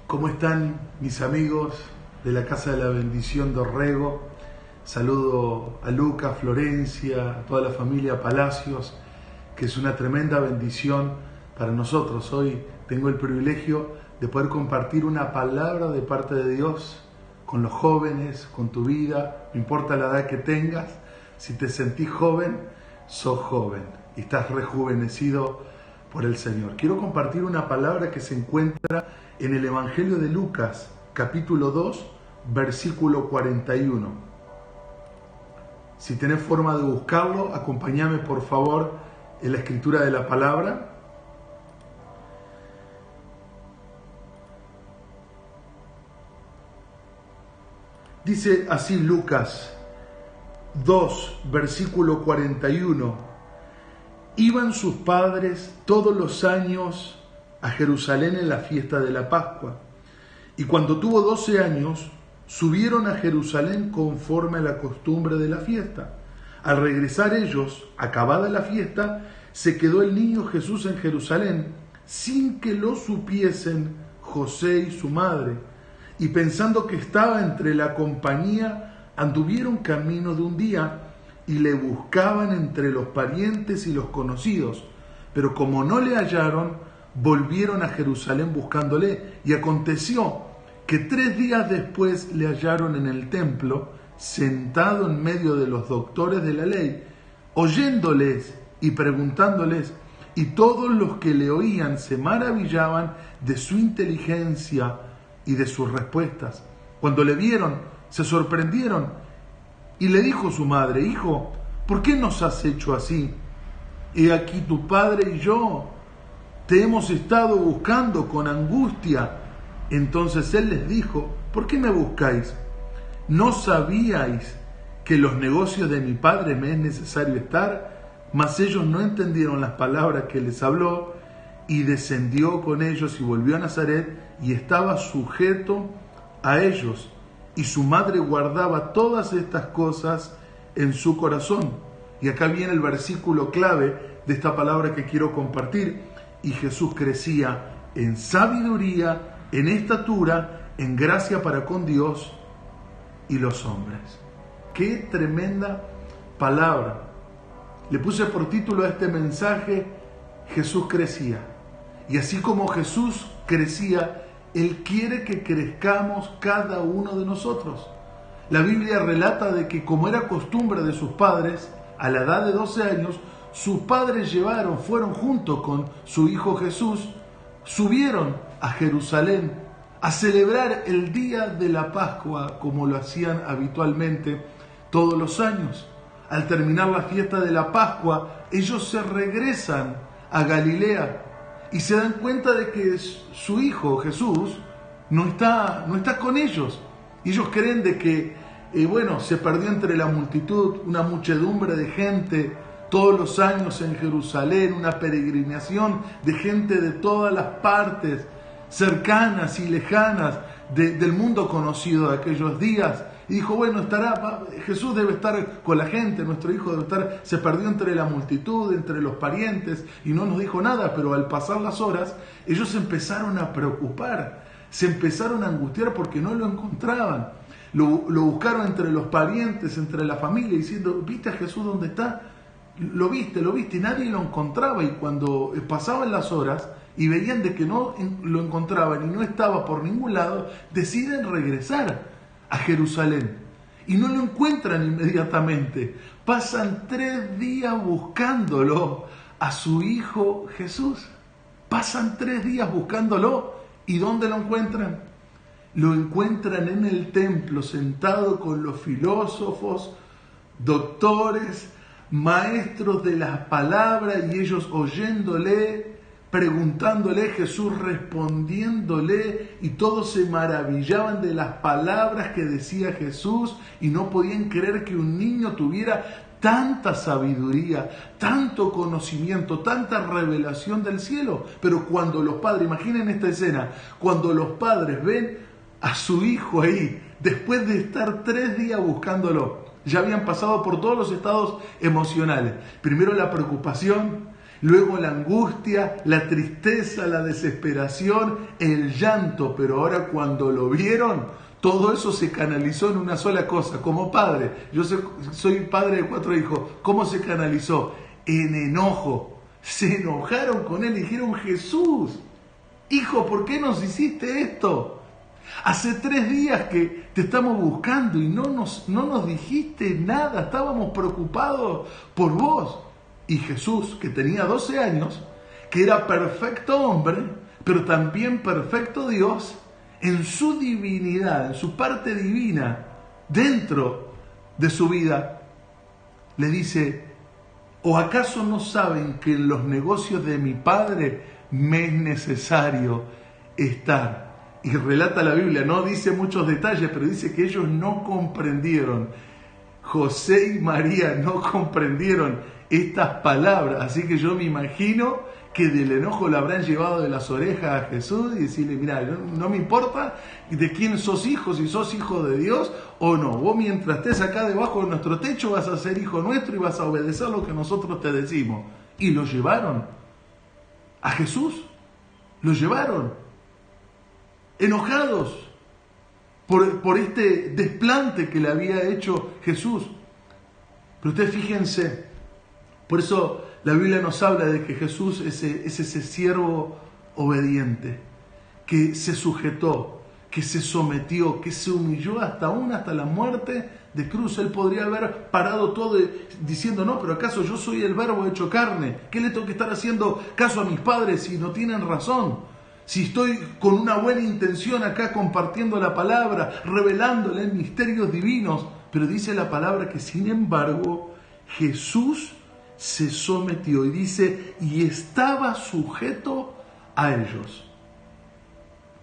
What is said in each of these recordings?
¿Cómo están mis amigos de la Casa de la Bendición de Orrego? Saludo a Lucas, Florencia, a toda la familia Palacios, que es una tremenda bendición para nosotros. Hoy tengo el privilegio de poder compartir una palabra de parte de Dios con los jóvenes, con tu vida, no importa la edad que tengas. Si te sentís joven, sos joven y estás rejuvenecido por el Señor. Quiero compartir una palabra que se encuentra en el Evangelio de Lucas, capítulo 2, versículo 41. Si tenés forma de buscarlo, acompáñame por favor en la escritura de la palabra. Dice así Lucas 2, versículo 41. Iban sus padres todos los años a Jerusalén en la fiesta de la Pascua, y cuando tuvo 12 años, subieron a Jerusalén conforme a la costumbre de la fiesta. Al regresar ellos, acabada la fiesta, se quedó el niño Jesús en Jerusalén, sin que lo supiesen José y su madre, y pensando que estaba entre la compañía, anduvieron camino de un día, y le buscaban entre los parientes y los conocidos, pero como no le hallaron, volvieron a Jerusalén buscándole, y aconteció que 3 días después le hallaron en el templo, sentado en medio de los doctores de la ley, oyéndoles y preguntándoles, y todos los que le oían se maravillaban de su inteligencia y de sus respuestas. Cuando le vieron, se sorprendieron, y le dijo su madre: Hijo, ¿por qué nos has hecho así? He aquí tu padre y yo te hemos estado buscando con angustia. Entonces él les dijo: ¿por qué me buscáis? ¿No sabíais que en los negocios de mi padre me es necesario estar? Mas ellos no entendieron las palabras que les habló, y descendió con ellos y volvió a Nazaret, y estaba sujeto a ellos. Y su madre guardaba todas estas cosas en su corazón. Y acá viene el versículo clave de esta palabra que quiero compartir. Y Jesús crecía en sabiduría, en estatura, en gracia para con Dios y los hombres. ¡Qué tremenda palabra! Le puse por título a este mensaje: Jesús crecía. Y así como Jesús crecía, Él quiere que crezcamos cada uno de nosotros. La Biblia relata de que, como era costumbre de sus padres, a la edad de 12 años, sus padres fueron junto con su hijo Jesús, subieron a Jerusalén a celebrar el día de la Pascua, como lo hacían habitualmente todos los años. Al terminar la fiesta de la Pascua, ellos se regresan a Galilea y se dan cuenta de que su hijo Jesús no está con ellos. Ellos creen de que se perdió entre la multitud, una muchedumbre de gente todos los años en Jerusalén, una peregrinación de gente de todas las partes, cercanas y lejanas del mundo conocido de aquellos días. Y dijo: Jesús debe estar con la gente, nuestro hijo debe estar, se perdió entre la multitud, entre los parientes, y no nos dijo nada. Pero al pasar las horas, ellos se empezaron a preocupar, se empezaron a angustiar porque no lo encontraban. Lo buscaron entre los parientes, entre la familia, diciendo: ¿viste a Jesús dónde está? Lo viste, y nadie lo encontraba. Y cuando pasaban las horas y veían de que no lo encontraban y no estaba por ningún lado, deciden regresar a Jerusalén y no lo encuentran inmediatamente. Pasan 3 días buscándolo a su hijo Jesús. Pasan 3 días buscándolo. ¿Y dónde lo encuentran? Lo encuentran en el templo, sentado con los filósofos, doctores, maestros de las palabras, y ellos oyéndole, preguntándole, Jesús respondiéndole, y todos se maravillaban de las palabras que decía Jesús y no podían creer que un niño tuviera tanta sabiduría, tanto conocimiento, tanta revelación del cielo. Pero cuando los padres, imaginen esta escena, cuando los padres ven a su hijo ahí, después de estar 3 días buscándolo, ya habían pasado por todos los estados emocionales. Primero la preocupación, luego la angustia, la tristeza, la desesperación, el llanto, pero ahora cuando lo vieron, todo eso se canalizó en una sola cosa. Como padre, yo soy padre de 4 hijos, ¿cómo se canalizó? En enojo. Se enojaron con él y dijeron: Jesús, hijo, ¿por qué nos hiciste esto? Hace 3 días que te estamos buscando y no nos dijiste nada, estábamos preocupados por vos. Y Jesús, que tenía 12 años, que era perfecto hombre, pero también perfecto Dios, en su divinidad, en su parte divina, dentro de su vida, le dice: ¿o acaso no saben que en los negocios de mi Padre me es necesario estar? Y relata la Biblia, no dice muchos detalles, pero dice que ellos no comprendieron. José y María no comprendieron estas palabras, así que yo me imagino que del enojo lo habrán llevado de las orejas a Jesús y decirle: mira, no me importa de quién sos hijo, si sos hijo de Dios o no. Vos mientras estés acá debajo de nuestro techo vas a ser hijo nuestro y vas a obedecer lo que nosotros te decimos. Y lo llevaron a Jesús, lo llevaron enojados por este desplante que le había hecho Jesús. Pero ustedes fíjense, por eso la Biblia nos habla de que Jesús es ese siervo obediente, que se sujetó, que se sometió, que se humilló hasta la muerte de cruz. Él podría haber parado todo diciendo: no, pero ¿acaso yo soy el verbo hecho carne? ¿Qué le tengo que estar haciendo caso a mis padres si no tienen razón? Si estoy con una buena intención acá compartiendo la palabra, revelándole misterios divinos. Pero dice la palabra que sin embargo Jesús se sometió y dice: y estaba sujeto a ellos.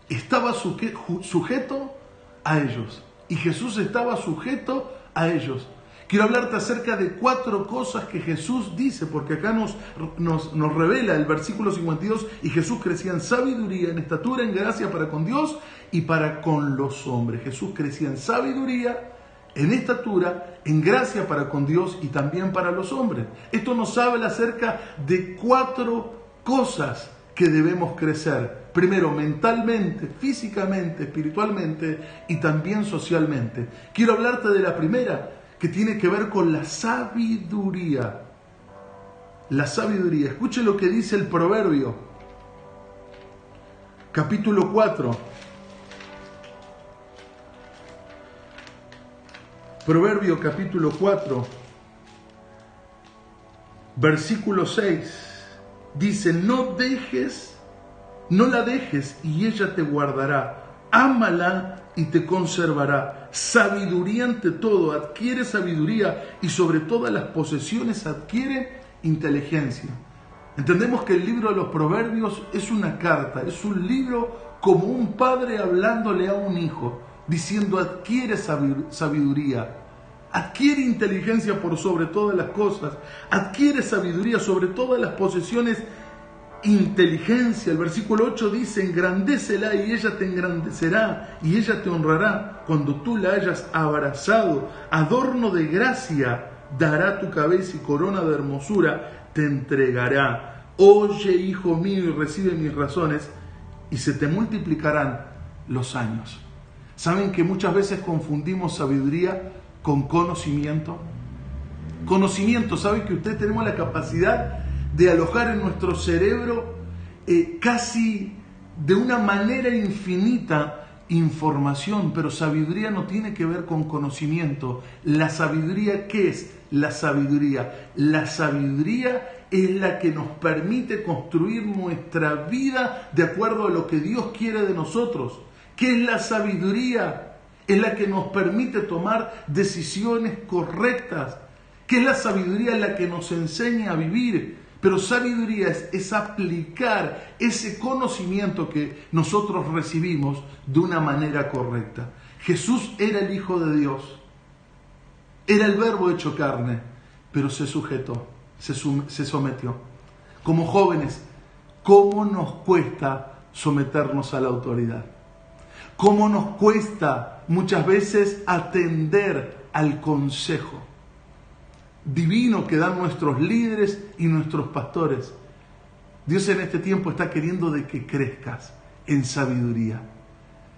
Estaba sujeto a ellos. Y Jesús estaba sujeto a ellos. Quiero hablarte acerca de 4 cosas que Jesús dice, porque acá nos revela el versículo 52, y Jesús crecía en sabiduría, en estatura, en gracia para con Dios y para con los hombres. Jesús crecía en sabiduría, en estatura, en gracia para con Dios y también para los hombres. Esto nos habla acerca de 4 cosas que debemos crecer. Primero, mentalmente, físicamente, espiritualmente y también socialmente. Quiero hablarte de la primera, que tiene que ver con la sabiduría. La sabiduría. Escuche lo que dice el Proverbio, capítulo 4. Proverbio capítulo 4, versículo 6. Dice: no la dejes y ella te guardará. Ámala y te conservará. Sabiduría ante todo, adquiere sabiduría, y sobre todas las posesiones adquiere inteligencia. Entendemos que el libro de los Proverbios es una carta, es un libro como un padre hablándole a un hijo, diciendo: adquiere sabiduría, adquiere inteligencia por sobre todas las cosas, adquiere sabiduría sobre todas las posesiones, inteligencia. El versículo 8 dice: engrandécela y ella te engrandecerá y ella te honrará cuando tú la hayas abrazado. Adorno de gracia dará tu cabeza y corona de hermosura te entregará. Oye, hijo mío, y recibe mis razones, y se te multiplicarán los años. ¿Saben que muchas veces confundimos sabiduría con conocimiento? Conocimiento, ¿saben que ustedes tenemos la capacidad de alojar en nuestro cerebro casi de una manera infinita información? Pero sabiduría no tiene que ver con conocimiento. La sabiduría, ¿qué es la sabiduría? La sabiduría es la que nos permite construir nuestra vida de acuerdo a lo que Dios quiere de nosotros. ¿Qué es la sabiduría? Es la que nos permite tomar decisiones correctas. ¿Qué es la sabiduría? Es la que nos enseña a vivir. Pero sabiduría es aplicar ese conocimiento que nosotros recibimos de una manera correcta. Jesús era el Hijo de Dios, era el Verbo hecho carne, pero se sujetó, se sometió. Como jóvenes, ¿cómo nos cuesta someternos a la autoridad? ¿Cómo nos cuesta muchas veces atender al consejo divino que dan nuestros líderes y nuestros pastores? Dios en este tiempo está queriendo de que crezcas en sabiduría.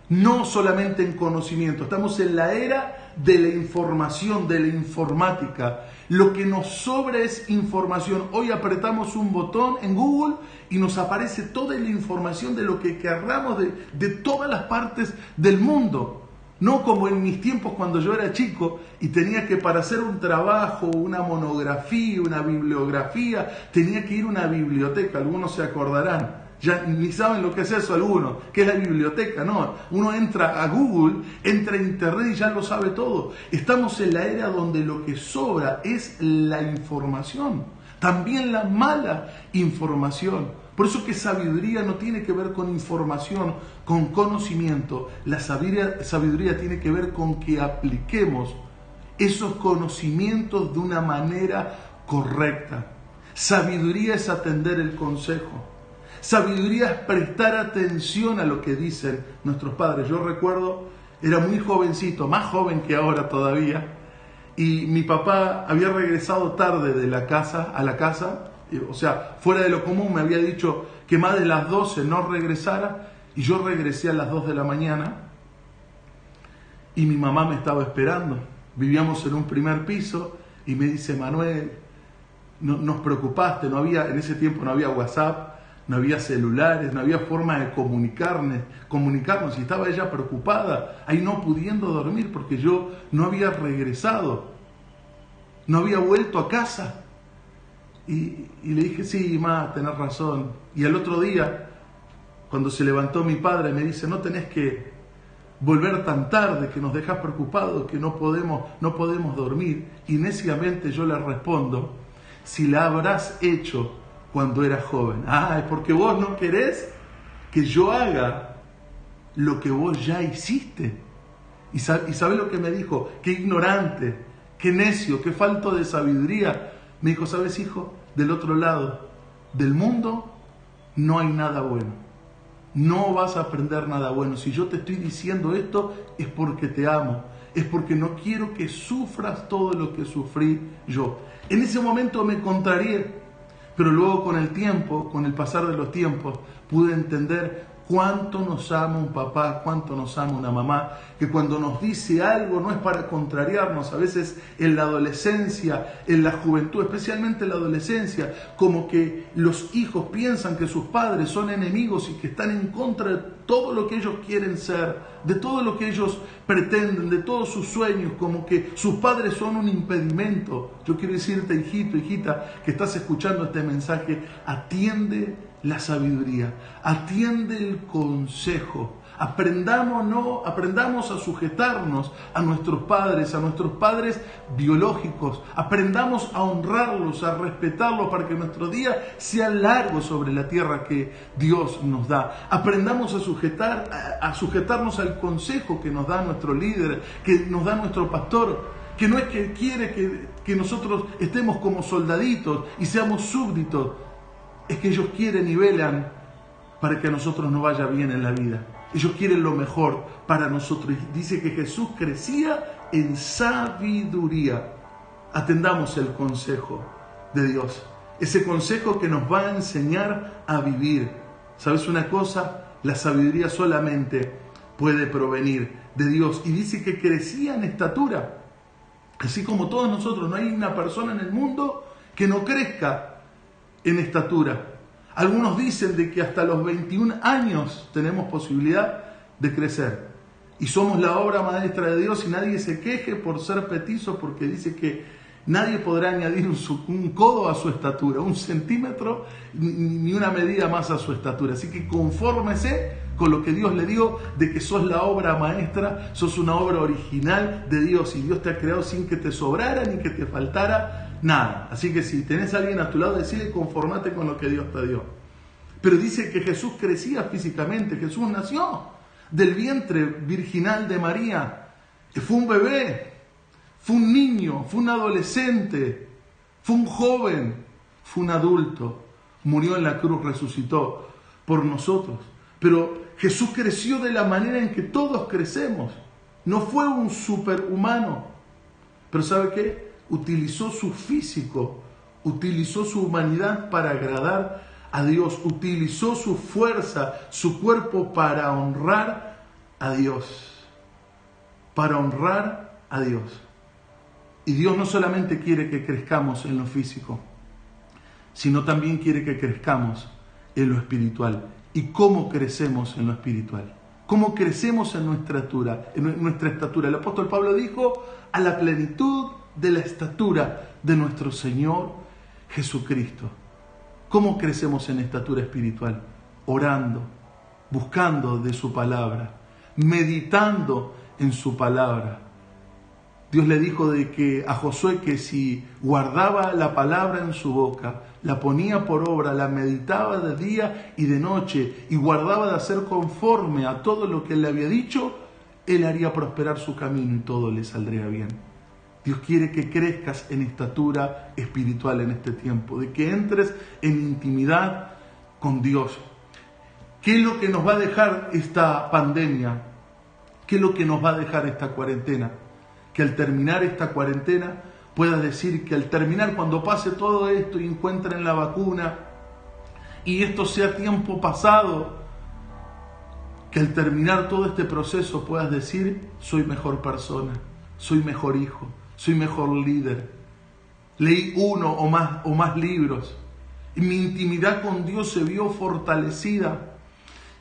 No solamente en conocimiento. Estamos en la era de la información, de la informática. Lo que nos sobra es información. Hoy apretamos un botón en Google y nos aparece toda la información de lo que querramos de todas las partes del mundo. No como en mis tiempos cuando yo era chico y tenía que, para hacer un trabajo, una monografía, una bibliografía, tenía que ir a una biblioteca. Algunos se acordarán. Ya ni saben lo que es eso algunos, que es la biblioteca, no. Uno entra a Google, entra a Internet y ya lo sabe todo. Estamos en la era donde lo que sobra es la información, también la mala información. Por eso que sabiduría no tiene que ver con información, con conocimiento. La sabiduría tiene que ver con que apliquemos esos conocimientos de una manera correcta. Sabiduría es atender el consejo. Sabiduría es prestar atención a lo que dicen nuestros padres. Yo recuerdo, era muy jovencito, más joven que ahora todavía, y mi papá había regresado tarde de la casa a la casa, o sea, fuera de lo común. Me había dicho que más de las 12 no regresara, y yo regresé a las 2 de la mañana, y mi mamá me estaba esperando. Vivíamos en un primer piso, y me dice: Manuel, nos preocupaste. En ese tiempo no había WhatsApp, no había celulares, no había forma de comunicarnos, y estaba ella preocupada, ahí no pudiendo dormir porque yo no había regresado, no había vuelto a casa. Y le dije: sí, ma, tenés razón. Y al otro día, cuando se levantó mi padre, me dice: no tenés que volver tan tarde, que nos dejas preocupados, que no podemos dormir. Y neciamente yo le respondo: si la habrás hecho cuando eras joven. Es porque vos no querés que yo haga lo que vos ya hiciste. ¿Y sabés lo que me dijo? Qué ignorante, qué necio, qué falto de sabiduría. Me dijo: ¿sabes, hijo? Del otro lado del mundo no hay nada bueno. No vas a aprender nada bueno. Si yo te estoy diciendo esto es porque te amo. Es porque no quiero que sufras todo lo que sufrí yo. En ese momento me contrarié. Pero luego, con el tiempo, con el pasar de los tiempos, pude entender cuánto nos ama un papá, cuánto nos ama una mamá, que cuando nos dice algo no es para contrariarnos. A veces en la adolescencia, en la juventud, especialmente en la adolescencia, como que los hijos piensan que sus padres son enemigos y que están en contra de todo lo que ellos quieren ser, de todo lo que ellos pretenden, de todos sus sueños, como que sus padres son un impedimento. Yo quiero decirte, hijito, hijita, que estás escuchando este mensaje, atiende la sabiduría, atiende el consejo. Aprendamos a sujetarnos a nuestros padres biológicos. Aprendamos a honrarlos, a respetarlos, para que nuestro día sea largo sobre la tierra que Dios nos da. Aprendamos a sujetarnos al consejo que nos da nuestro líder, que nos da nuestro pastor, que no es que quiere que nosotros estemos como soldaditos y seamos súbditos. Es que ellos quieren y velan para que a nosotros nos vaya bien en la vida. Ellos quieren lo mejor para nosotros. Y dice que Jesús crecía en sabiduría. Atendamos el consejo de Dios. Ese consejo que nos va a enseñar a vivir. ¿Sabes una cosa? La sabiduría solamente puede provenir de Dios. Y dice que crecía en estatura. Así como todos nosotros, no hay una persona en el mundo que no crezca en estatura. Algunos dicen de que hasta los 21 años tenemos posibilidad de crecer. Y somos la obra maestra de Dios, y nadie se queje por ser petizo, porque dice que nadie podrá añadir un codo a su estatura, un centímetro, ni una medida más a su estatura. Así que confórmese con lo que Dios le dio, de que sos la obra maestra, sos una obra original de Dios, y Dios te ha creado sin que te sobrara ni que te faltara nada. Así que si tenés a alguien a tu lado, decile: conformate con lo que Dios te dio. Pero dice que Jesús crecía físicamente. Jesús nació del vientre virginal de María. Fue un bebé, fue un niño, fue un adolescente, fue un joven, fue un adulto. Murió en la cruz, resucitó por nosotros. Pero Jesús creció de la manera en que todos crecemos. No fue un superhumano. Pero ¿sabe qué? Utilizó su físico, utilizó su humanidad para agradar a Dios, utilizó su fuerza, su cuerpo para honrar a Dios. Para honrar a Dios. Y Dios no solamente quiere que crezcamos en lo físico, sino también quiere que crezcamos en lo espiritual. ¿Y cómo crecemos en lo espiritual? ¿Cómo crecemos en nuestra estatura? El apóstol Pablo dijo, a la plenitud de la estatura de nuestro Señor Jesucristo. ¿Cómo crecemos en estatura espiritual? Orando, buscando de su palabra, meditando en su palabra. Dios le dijo a Josué que si guardaba la palabra en su boca, la ponía por obra, la meditaba de día y de noche y guardaba de hacer conforme a todo lo que él le había dicho, él haría prosperar su camino y todo le saldría bien. Dios quiere que crezcas en estatura espiritual en este tiempo, de que entres en intimidad con Dios. ¿Qué es lo que nos va a dejar esta pandemia? ¿Qué es lo que nos va a dejar esta cuarentena? Que al terminar esta cuarentena puedas decir que al terminar, cuando pase todo esto y encuentren la vacuna y esto sea tiempo pasado, que al terminar todo este proceso puedas decir, soy mejor persona, soy mejor hijo, soy mejor líder. Leí uno o más libros y mi intimidad con Dios se vio fortalecida.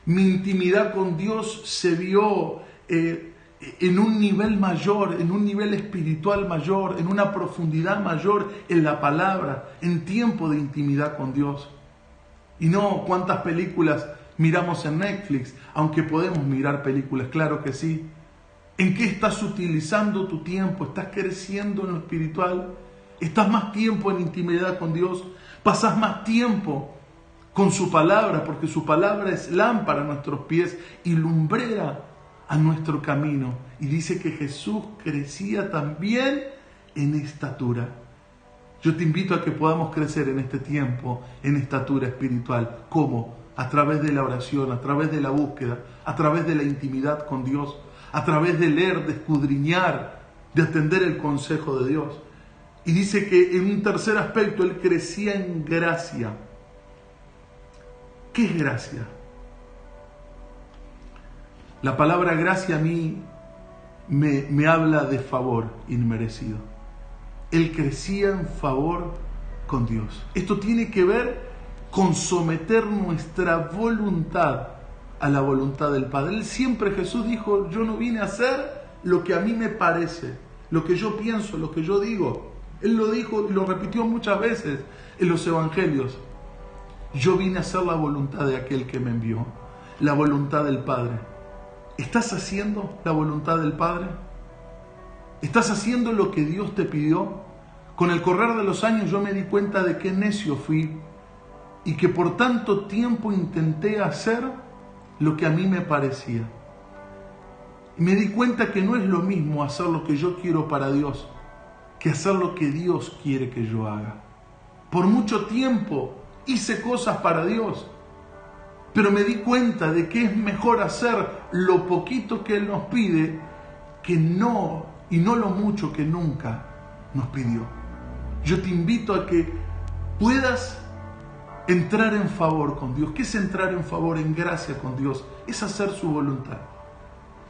Mi intimidad con Dios se vio en un nivel mayor, en un nivel espiritual mayor, en una profundidad mayor en la palabra, en tiempo de intimidad con Dios. Y no cuántas películas miramos en Netflix, aunque podemos mirar películas, claro que sí. ¿En qué estás utilizando tu tiempo? ¿Estás creciendo en lo espiritual? ¿Estás más tiempo en intimidad con Dios? ¿Pasas más tiempo con su palabra? Porque su palabra es lámpara a nuestros pies y lumbrera a nuestro camino. Y dice que Jesús crecía también en estatura. Yo te invito a que podamos crecer en este tiempo en estatura espiritual. ¿Cómo? A través de la oración, a través de la búsqueda, a través de la intimidad con Dios, a través de leer, de escudriñar, de atender el consejo de Dios. Y dice que en un tercer aspecto él crecía en gracia. ¿Qué es gracia? La palabra gracia a mí me habla de favor inmerecido. Él crecía en favor con Dios. Esto tiene que ver con someter nuestra voluntad a la voluntad del Padre. Él siempre, Jesús dijo, yo no vine a hacer lo que a mí me parece, lo que yo pienso, lo que yo digo. Él lo dijo y lo repitió muchas veces en los evangelios. Yo vine a hacer la voluntad de aquel que me envió, la voluntad del Padre. ¿Estás haciendo la voluntad del Padre? ¿Estás haciendo lo que Dios te pidió? Con el correr de los años yo me di cuenta de qué necio fui y que por tanto tiempo intenté hacer lo que a mí me parecía. Y me di cuenta que no es lo mismo hacer lo que yo quiero para Dios que hacer lo que Dios quiere que yo haga. Por mucho tiempo hice cosas para Dios, pero me di cuenta de que es mejor hacer lo poquito que Él nos pide y no lo mucho que nunca nos pidió. Yo te invito a que puedas entrar en favor con Dios. ¿Qué es entrar en favor, en gracia con Dios? Es hacer su voluntad.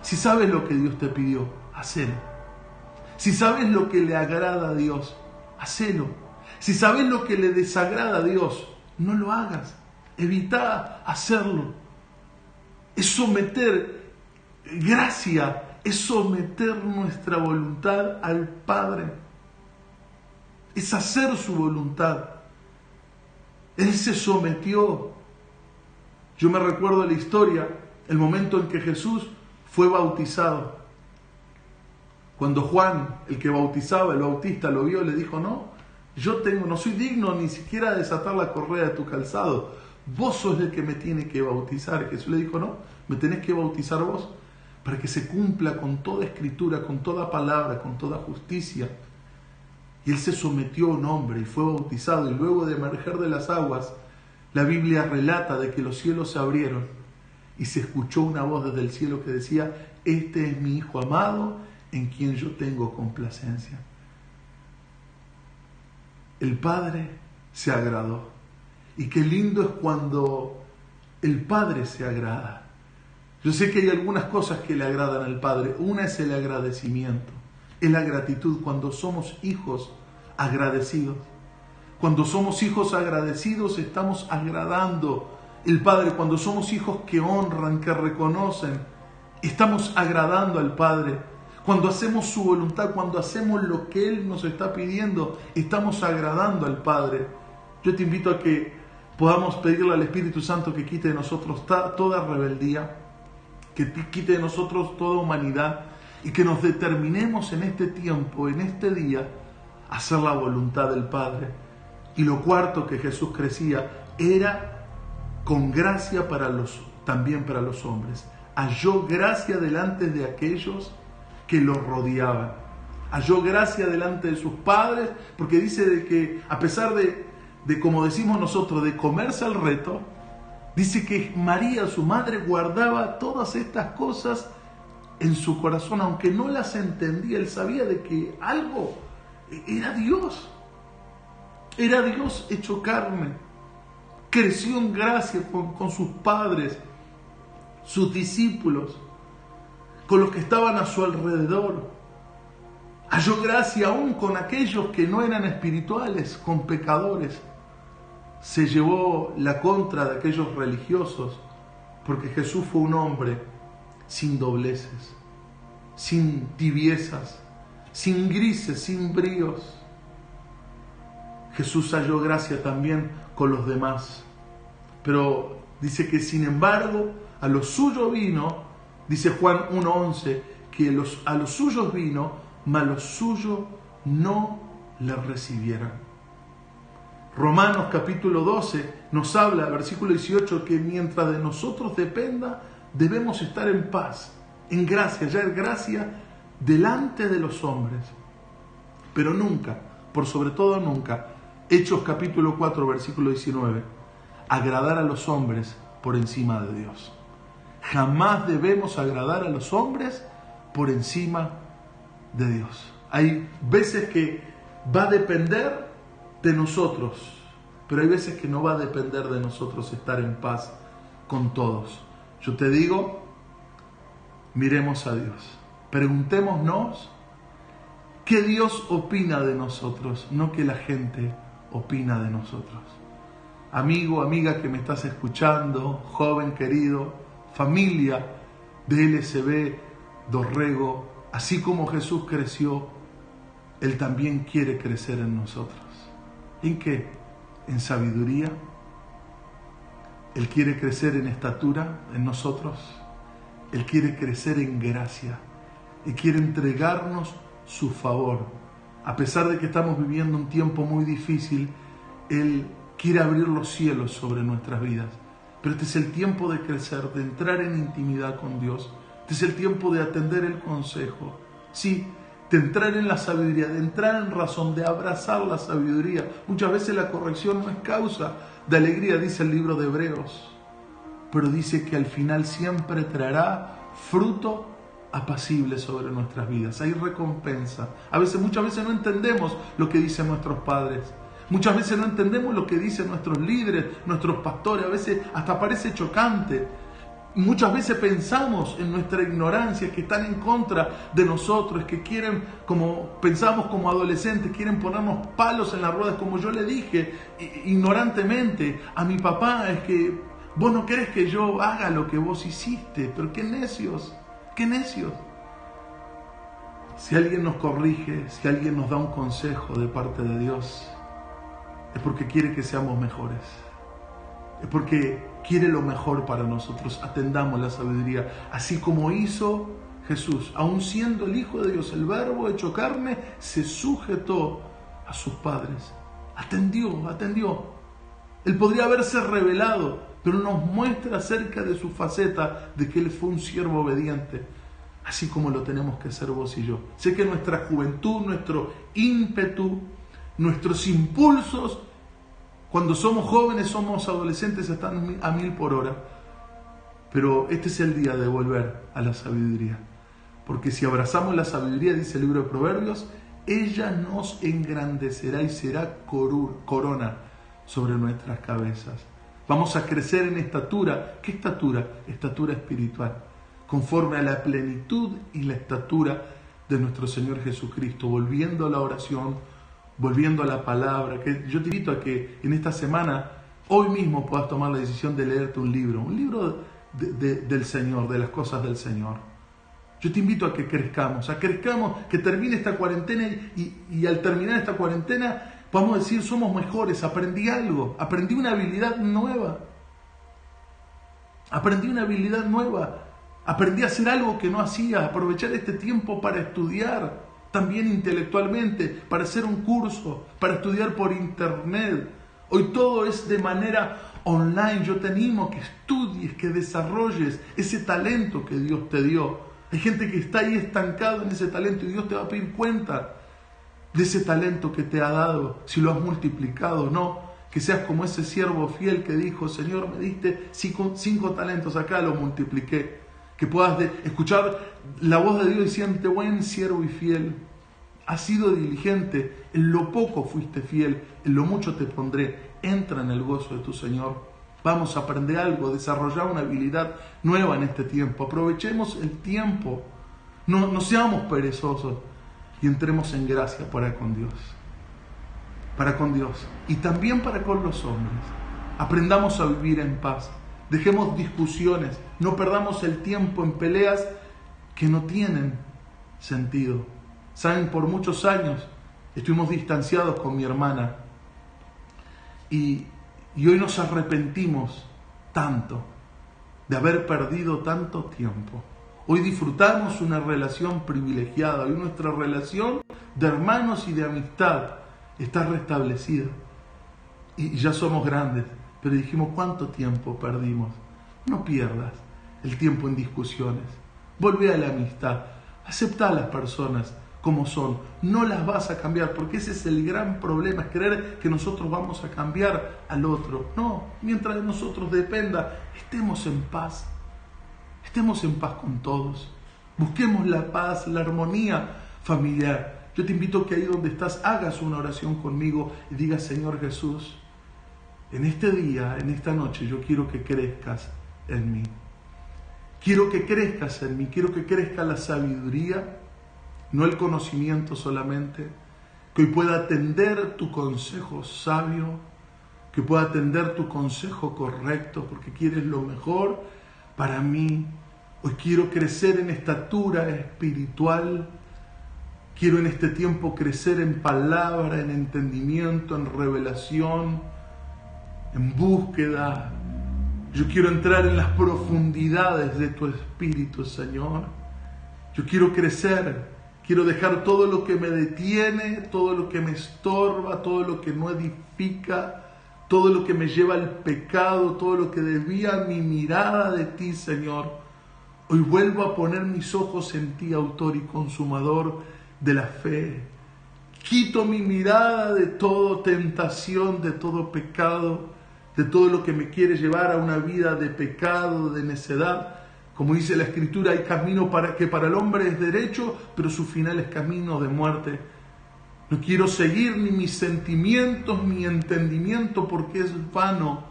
Si sabes lo que Dios te pidió, hacelo. Si sabes lo que le agrada a Dios, hacelo. Si sabes lo que le desagrada a Dios, no lo hagas. Evita hacerlo. Es someter gracia, es someter nuestra voluntad al Padre. Es hacer su voluntad. Él se sometió. Yo me recuerdo de la historia, el momento en que Jesús fue bautizado. Cuando Juan, el que bautizaba, el bautista, lo vio, le dijo, no soy digno ni siquiera de desatar la correa de tu calzado. Vos sos el que me tiene que bautizar. Jesús le dijo, no, me tenés que bautizar vos para que se cumpla con toda escritura, con toda palabra, con toda justicia. Y él se sometió a un hombre y fue bautizado. Y luego de emerger de las aguas, la Biblia relata de que los cielos se abrieron y se escuchó una voz desde el cielo que decía, este es mi Hijo amado en quien yo tengo complacencia. El Padre se agradó Y qué lindo es cuando el Padre se agrada. Yo sé que hay algunas cosas que le agradan al Padre. Una es el agradecimiento, es la gratitud. Cuando somos hijos agradecidos, cuando somos hijos agradecidos, estamos agradando al Padre. Cuando somos hijos que honran, que reconocen, estamos agradando al Padre. Cuando hacemos su voluntad, cuando hacemos lo que Él nos está pidiendo, estamos agradando al Padre. Yo te invito a que podamos pedirle al Espíritu Santo que quite de nosotros toda rebeldía, que quite de nosotros toda humanidad y que nos determinemos en este tiempo, en este día, a hacer la voluntad del Padre. Y lo cuarto que Jesús crecía era con gracia también para los hombres. Halló gracia delante de aquellos que lo rodeaban. Halló gracia delante de sus padres, porque dice de que a pesar de como decimos nosotros, de comerse al reto, dice que María, su madre, guardaba todas estas cosas en su corazón, aunque no las entendía. Él sabía de que algo era Dios hecho carne. Creció en gracia con sus padres, sus discípulos, con los que estaban a su alrededor. Halló gracia aún con aquellos que no eran espirituales, con pecadores. Se llevó la contra de aquellos religiosos, porque Jesús fue un hombre sin dobleces, sin tibiezas, sin grises, sin bríos. Jesús halló gracia también con los demás. Pero dice que sin embargo a los suyos vino, dice Juan 1:11, que a los suyos vino, mas los suyos no le recibieron. Romanos capítulo 12 nos habla, versículo 18, que mientras de nosotros dependa, debemos estar en paz, en gracia, hallar gracia delante de los hombres. Pero nunca, por sobre todo nunca, Hechos capítulo 4, versículo 19, agradar a los hombres por encima de Dios. Jamás debemos agradar a los hombres por encima de Dios. Hay veces que va a depender de nosotros, pero hay veces que no va a depender de nosotros estar en paz con todos. Yo te digo, miremos a Dios, preguntémonos qué Dios opina de nosotros, no que la gente opina de nosotros. Amigo, amiga que me estás escuchando, joven querido, familia de LSB Dorrego, así como Jesús creció, Él también quiere crecer en nosotros. ¿En qué? En sabiduría. Él quiere crecer en estatura en nosotros. Él quiere crecer en gracia. Él quiere entregarnos su favor. A pesar de que estamos viviendo un tiempo muy difícil, Él quiere abrir los cielos sobre nuestras vidas. Pero este es el tiempo de crecer, de entrar en intimidad con Dios. Este es el tiempo de atender el consejo. Sí, de entrar en la sabiduría, de entrar en razón, de abrazar la sabiduría. Muchas veces la corrección no es causa de alegría, dice el libro de Hebreos. Pero dice que al final siempre traerá fruto apacible sobre nuestras vidas. Hay recompensa. Muchas veces no entendemos lo que dicen nuestros padres. Muchas veces no entendemos lo que dicen nuestros líderes, nuestros pastores. A veces hasta parece chocante. Muchas veces pensamos en nuestra ignorancia, que están en contra de nosotros, que quieren, como pensamos como adolescentes, quieren ponernos palos en las ruedas, como yo le dije ignorantemente a mi papá, es que vos no querés que yo haga lo que vos hiciste. Pero qué necios, qué necios. Si alguien nos corrige, si alguien nos da un consejo de parte de Dios, es porque quiere que seamos mejores. Es porque quiere lo mejor para nosotros. Atendamos la sabiduría, así como hizo Jesús. Aun siendo el Hijo de Dios, el Verbo hecho carne, se sujetó a sus padres. Atendió. Él podría haberse revelado, pero nos muestra acerca de su faceta de que Él fue un siervo obediente, así como lo tenemos que ser vos y yo. Sé que nuestra juventud, nuestro ímpetu, nuestros impulsos, cuando somos jóvenes, somos adolescentes, están a 1000 por hora. Pero este es el día de volver a la sabiduría. Porque si abrazamos la sabiduría, dice el libro de Proverbios, ella nos engrandecerá y será corona sobre nuestras cabezas. Vamos a crecer en estatura. ¿Qué estatura? Estatura espiritual, conforme a la plenitud y la estatura de nuestro Señor Jesucristo, volviendo a la oración, volviendo a la palabra. Que yo te invito a que en esta semana, hoy mismo, puedas tomar la decisión de leerte un libro del Señor, de las cosas del Señor. Yo te invito a que crezcamos, que termine esta cuarentena y al terminar esta cuarentena podamos decir, somos mejores, aprendí algo, aprendí una habilidad nueva, aprendí a hacer algo que no hacía, aprovechar este tiempo para estudiar, también intelectualmente, para hacer un curso, para estudiar por internet. Hoy todo es de manera online. Yo te animo a que estudies, que desarrolles ese talento que Dios te dio. Hay gente que está ahí estancado en ese talento y Dios te va a pedir cuenta de ese talento que te ha dado, si lo has multiplicado o no. Que seas como ese siervo fiel que dijo, Señor, me diste 5 talentos, acá lo multipliqué. Que puedas escuchar la voz de Dios diciendo, buen siervo y fiel, has sido diligente, en lo poco fuiste fiel, en lo mucho te pondré, entra en el gozo de tu Señor. Vamos a aprender algo, desarrollar una habilidad nueva en este tiempo. Aprovechemos el tiempo, no seamos perezosos y entremos en gracia para con Dios. Y también para con los hombres. Aprendamos a vivir en paz. Dejemos discusiones, no perdamos el tiempo en peleas que no tienen sentido. Saben, por muchos años estuvimos distanciados con mi hermana y hoy nos arrepentimos tanto de haber perdido tanto tiempo. Hoy disfrutamos una relación privilegiada, hoy nuestra relación de hermanos y de amistad está restablecida y ya somos grandes. Pero dijimos, ¿cuánto tiempo perdimos? No pierdas el tiempo en discusiones. Volvé a la amistad. Aceptá a las personas como son. No las vas a cambiar, porque ese es el gran problema, es creer que nosotros vamos a cambiar al otro. No, mientras de nosotros dependa, estemos en paz. Estemos en paz con todos. Busquemos la paz, la armonía familiar. Yo te invito a que ahí donde estás hagas una oración conmigo y digas, Señor Jesús, en este día, en esta noche, yo quiero que crezcas en mí. Quiero que crezcas en mí, quiero que crezca la sabiduría, no el conocimiento solamente, que hoy pueda atender tu consejo sabio, que pueda atender tu consejo correcto, porque quieres lo mejor para mí. Hoy quiero crecer en estatura espiritual, quiero en este tiempo crecer en palabra, en entendimiento, en revelación, en búsqueda. Yo quiero entrar en las profundidades de tu Espíritu, Señor. Yo quiero crecer, quiero dejar todo lo que me detiene, todo lo que me estorba, todo lo que no edifica, todo lo que me lleva al pecado, todo lo que desvía mi mirada de ti, Señor. Hoy vuelvo a poner mis ojos en ti, autor y consumador de la fe. Quito mi mirada de toda tentación, de todo pecado, de todo lo que me quiere llevar a una vida de pecado, de necedad. Como dice la Escritura, hay camino que para el hombre es derecho, pero su final es camino de muerte. No quiero seguir ni mis sentimientos, ni entendimiento, porque es vano.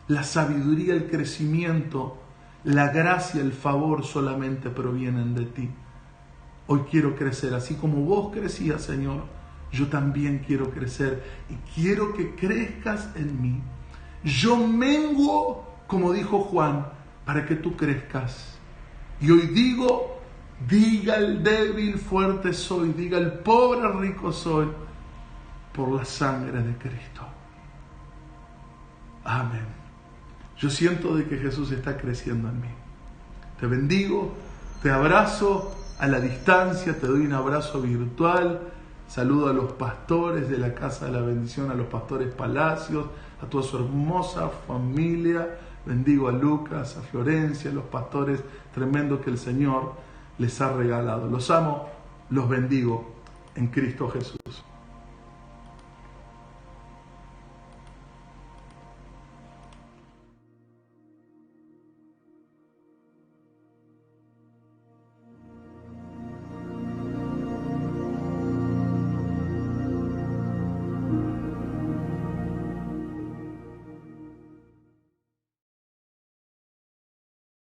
La sabiduría, el crecimiento, la gracia, el favor solamente provienen de ti. Hoy quiero crecer, así como vos crecías, Señor, yo también quiero crecer y quiero que crezcas en mí. Yo menguo, como dijo Juan, para que tú crezcas. Y hoy diga el débil, fuerte soy, diga el pobre, rico soy, por la sangre de Cristo. Amén. Yo siento de que Jesús está creciendo en mí. Te bendigo, te abrazo a la distancia, te doy un abrazo virtual. Saludo a los pastores de la Casa de la Bendición, a los pastores Palacios, a toda su hermosa familia. Bendigo a Lucas, a Florencia, a los pastores tremendos que el Señor les ha regalado. Los amo, los bendigo en Cristo Jesús.